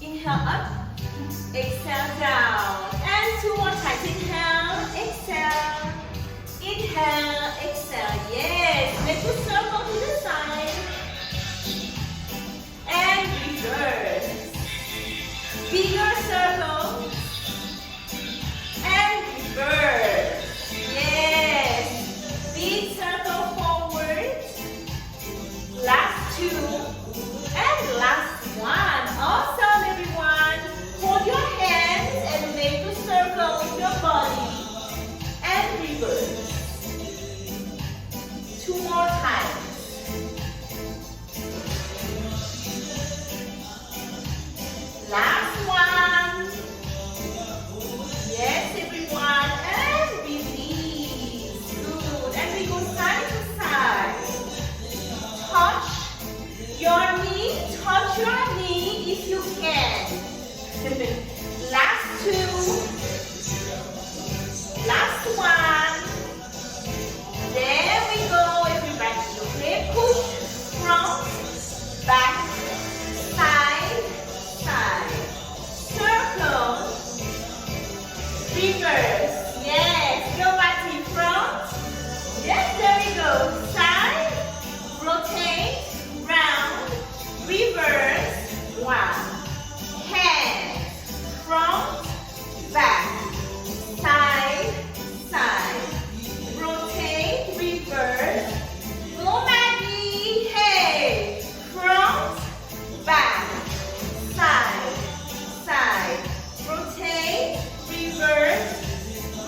Inhale up, exhale down. And two more times. Inhale, exhale. Inhale, exhale. Yes. Make a circle to the side. And reverse. Bigger circle. And reverse. Yes. Big circle forward. Last two. And last one. Awesome, everyone. Hold your hands and make a circle with your body. And reverse. Two more times. Last one. Yes, everyone. And release. Good. And we go side to side. Touch your knee. Touch your knee if you can. Last two. Last one. There we go, everybody. Okay, push, front, back, side, side. Circle, reverse. Yes, go back in front. Yes, there we go. Side, rotate, round, reverse. One. Hand, front, back, side, side. Rotate, reverse. Go Maggie. Hey. Front, back, side, side. Rotate, reverse.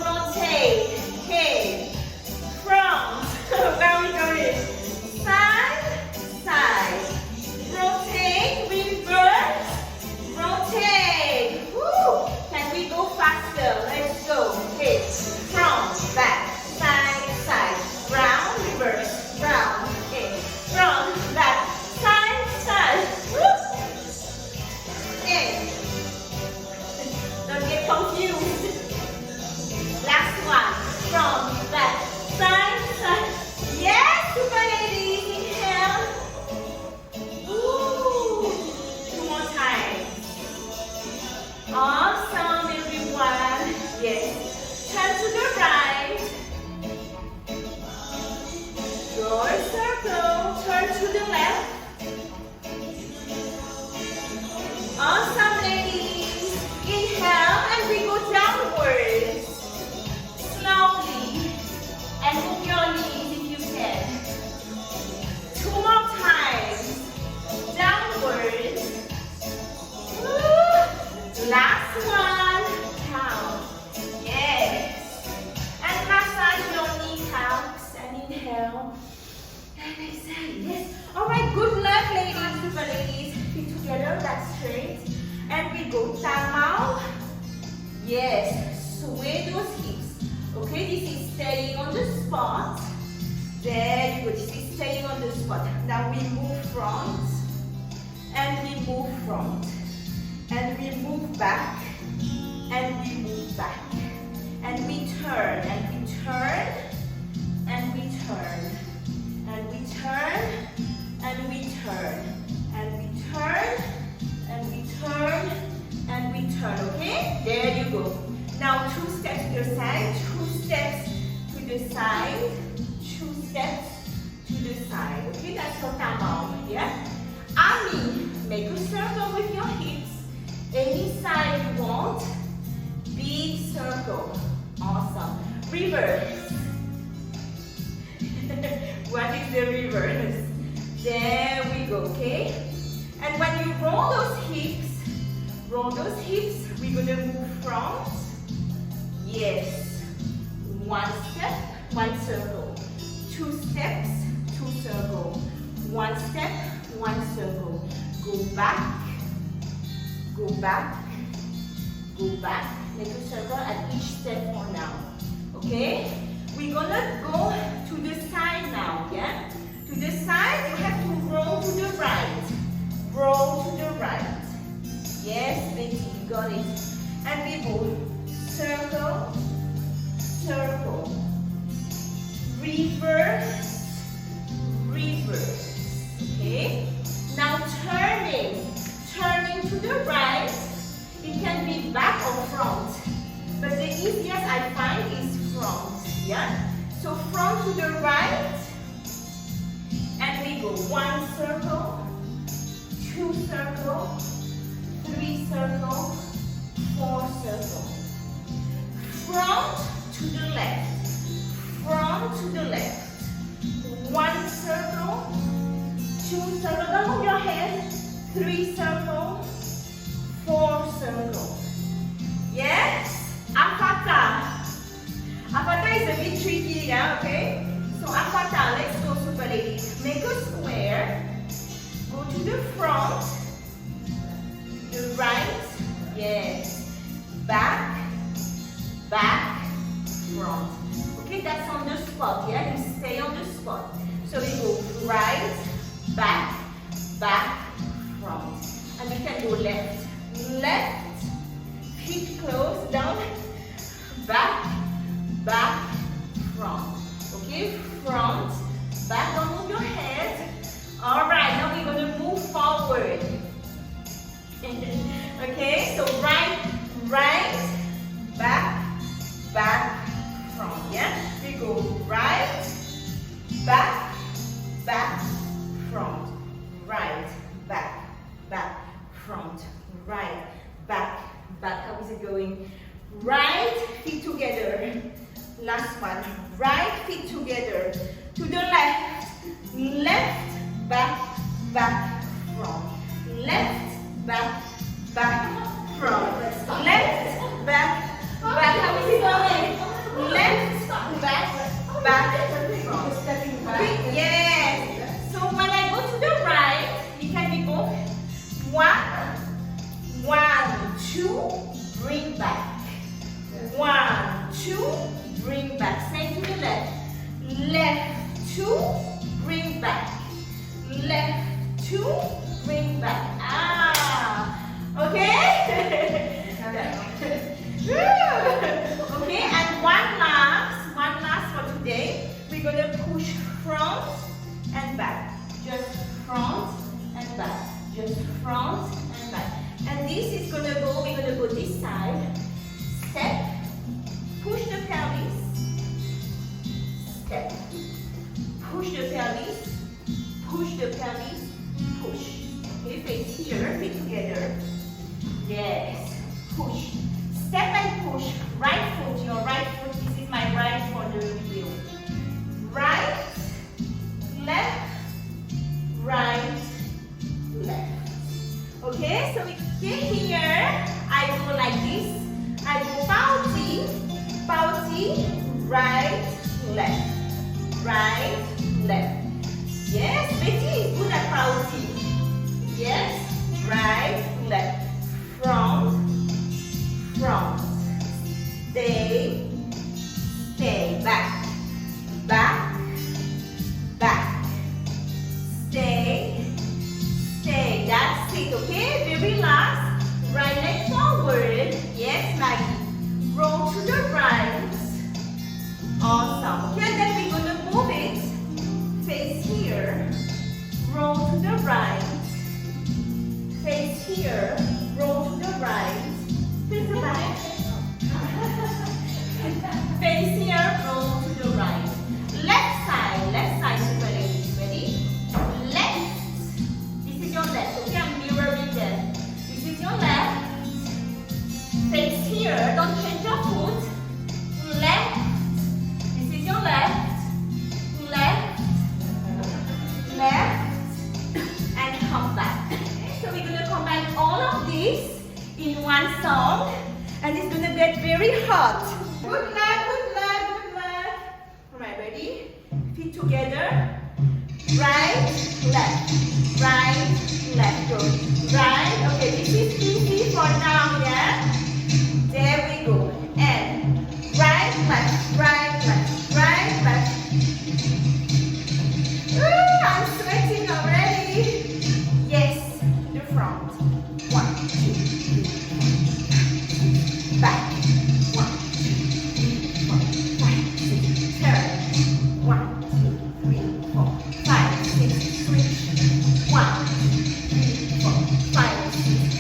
Rotate. Hey. Front. Where are we going? Side, side. Rotate, reverse. Rotate. Woo. Can we go faster? Let's go. Okay. Front, back, side, side. Round, reverse, round. Okay. Front, back, side, side. Woo. Okay. Don't get confused. Last one. Front, back, side, side. Yes, super ladies. Inhale. Woo. Two more times. Awesome, everyone. Yes. Turn to the right. Draw a circle. Turn to the left. Awesome, ladies. Inhale and we go downwards. Slowly. And move your knees if you can. Two more times. Downwards. Woo. Last one. Down. Yes. And massage your kneecaps. And inhale. And exhale. Yes. Alright, good luck, ladies. Super ladies. Feet together, back straight. And we go down now. Yes. Sway those hips. Okay, this is staying on the spot. There you go. This is staying on the spot. Now we move front. And we move front. And we move back. And we move back. And we turn. And we turn. And we turn. And we turn. And we turn. And we turn. And we turn. And we turn. Okay? There you go. Now two steps to the side. Two steps to the side. Two steps to the side. Okay? That's your tamao. Yeah? Ami, make a circle with your hips. Any side you want. Big circle. Awesome. Reverse. What is the reverse? There we go, okay? And when you roll those hips, we're gonna move front. Yes. One step, one circle. Two steps, two circle. One step, one circle. Go back, go back, go back. Make a circle at each step for now. Okay? We're gonna go to the side now, yeah? To the side, you have to roll to the right. Roll to the right. Yes, Betty, you got it. And we go circle, circle. Reverse, reverse. Okay? Now turning to the right. to the right. And we go 1 circle, 2 circle, 3 circle, 4 circle. Front to the left, front to the left. 1 circle, 2 circle, don't move your head. 3 circle, 4 circle. Yes? Apata. Apata is a bit tricky, yeah, okay? So apata, let's go super lady. Make a square. Go to the front, the right, yes. Back, back, front. Okay, that's on the spot, yeah? You stay on the spot. So we go right, back, back, front. And you can go left, left, feet close, down, back, back, front. Okay, front, back, don't move your head. Alright, now we're going to move forward. Okay, so right, right, back, back, front. Yeah, we go right, back, back, front, right, back, back, front, right, back, back. How is it going? Right feet together. Last one. Right feet together. To the left. Left, back, back, front. Left, back, back, front. Left, back, back. How is it going? Left, back, back, front. Okay, yes. So when I go to the right, it can be both. 1, 2, bring back. 1, 2, bring back. Same to the left. Left, 2, bring back. Left, 2, bring back. Ah, okay? Okay, and one last for today. We're gonna push front and back. Just front and back. Just front and back. And this is gonna go, we're gonna go this side. Step, push the pelvis. Step, push the pelvis, push the pelvis, push. Okay, face here, feet together. Yes, push. Step and push. Right foot, your right foot. This is my right for the wheel. Right, left, right, left. Okay, so we get here. I go like this. I go pauti, right, left. Yes, Betty is good at pauti. Yes, right, left. Front. Stay, back. Stay. That's it, okay? Very last. Right leg forward. Yes, Maggie. Roll to the right. Awesome. Okay, and then we're going to move it. Face here. Roll to the right. Face here. Roll to the right. Face the back. Face here. Roll to the right. Left side, super ladies. Ready? Left. This is your left. Okay, I'm mirroring them. This is your left. Face here. Don't change your foot. Left. This is your left. And come back. So we're going to combine all of this in one song. And it's going to get very hot. Good luck. Alright, ready? Feet together. Right, left. Go. Right. Okay, this is easy for now, yeah? There we go. And right, left. Ooh, I'm sweating already. Yes, the front. 1, 2, 3, back. 1, 2, 3, 4, 5, 6, turn. 1, 2, 3, 4, 5, 6, switch. 1, 2, 3, 4, 5, 6.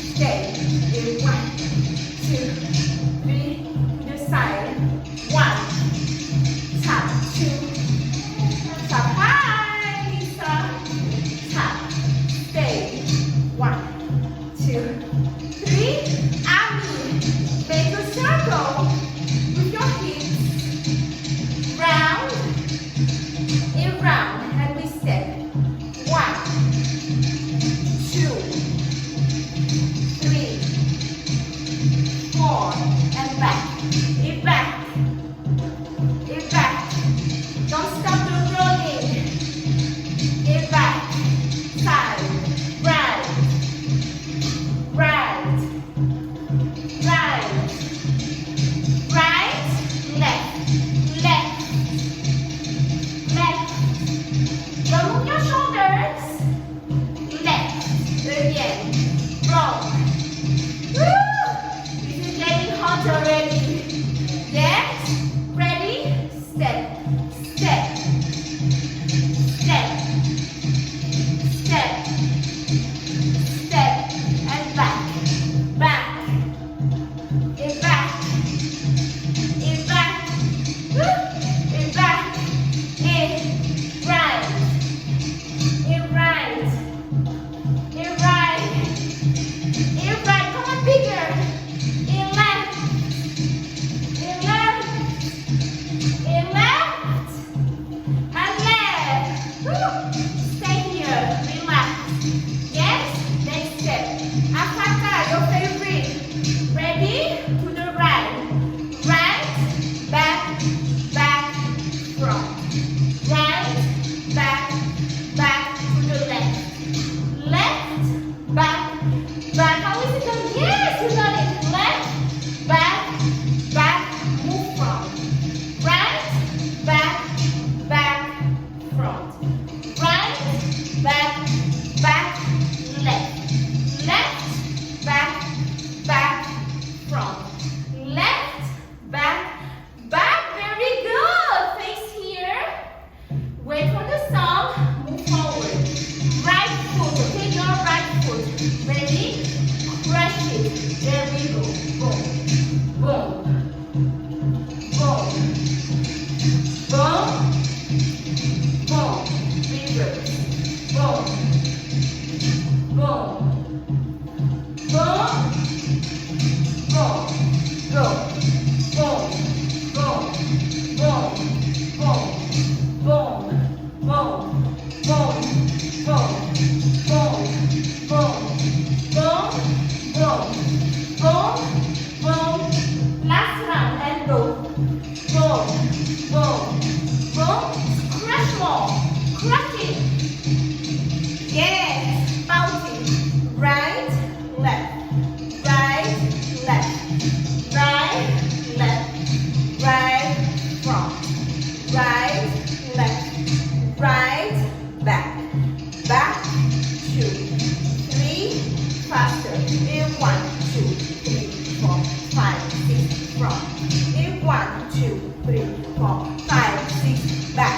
1, 2, 3, 4, 5, 6, back.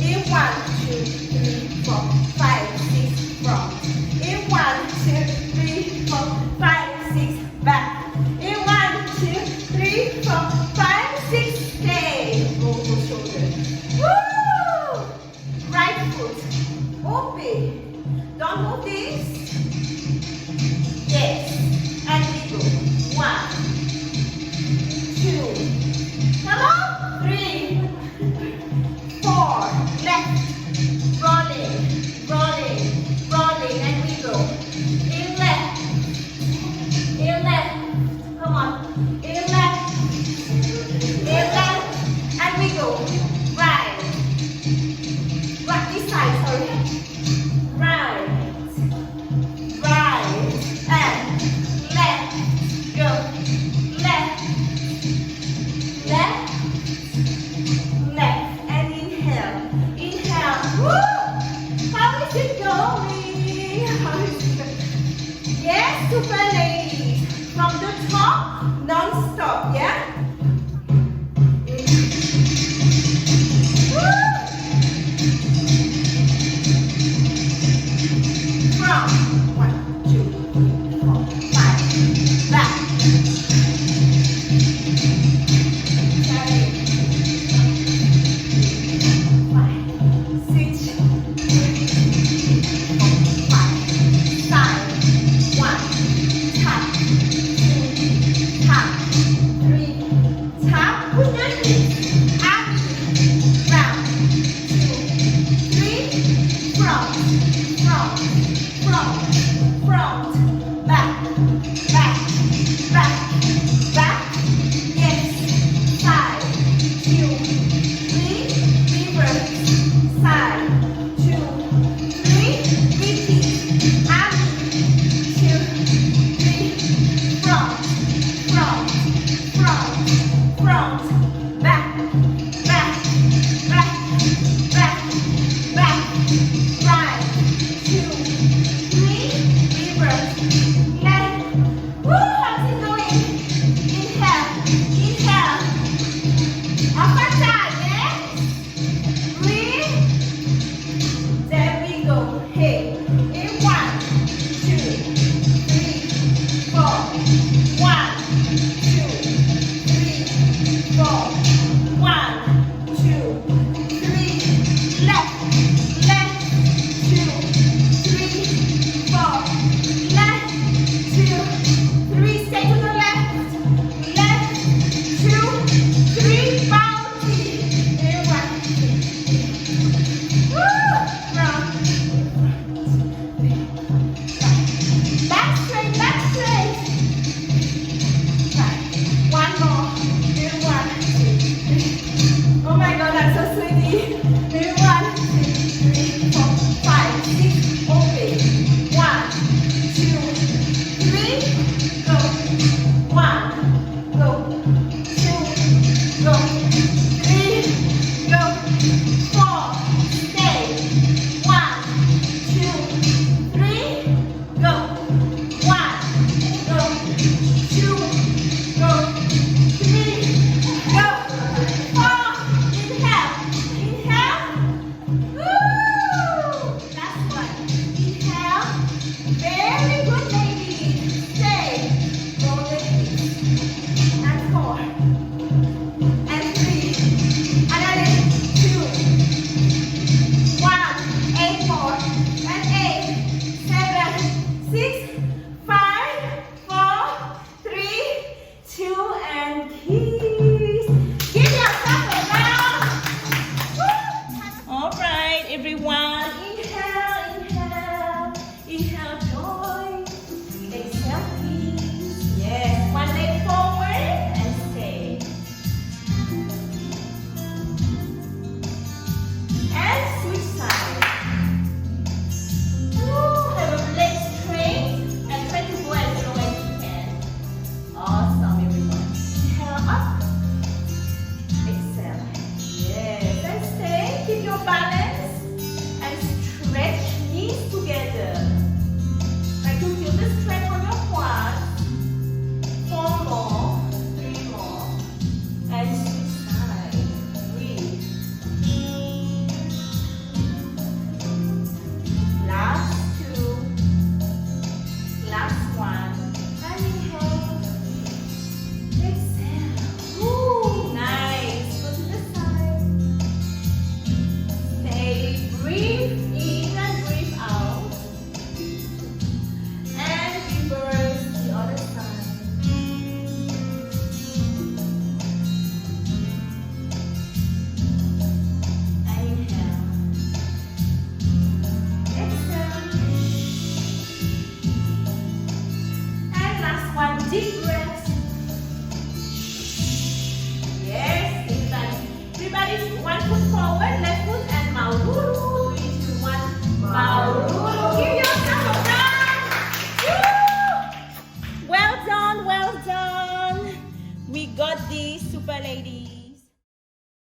In 1, 2, 3, 4, 5, 6, front. In 1, 2, 3, 4, 5, 6, back. In 1, 2, 3, 4, 5, 6, stay. Go to shoulder. Woo! Right foot. Open. Don't move this. Yes. And we go. 1, 2. Come on. 3, 4. Left. Rolling. Rolling. Rolling. And we go. In left. In left. Come on. In left. In left. And we go. Right. Right. This side. Sorry. Right. Right. And left. Go. Left. Left. Left. And inhale. Inhale. Woo! How is it going? How is it going? Yes, super ladies. From the top, non-stop, yeah? Woo! From 1, 2, 3, 4, 5, back. 7, 5, 6, 5, side, 1, tap, 2, tap, 3, tap, push your hips, up, round, 2, 3, front, front, front, front, back, back, back, back, yes, side, 2, 3, reverse, side, 2, 3, repeat, up, 2, 3, front, front, front, front, back, deep breath.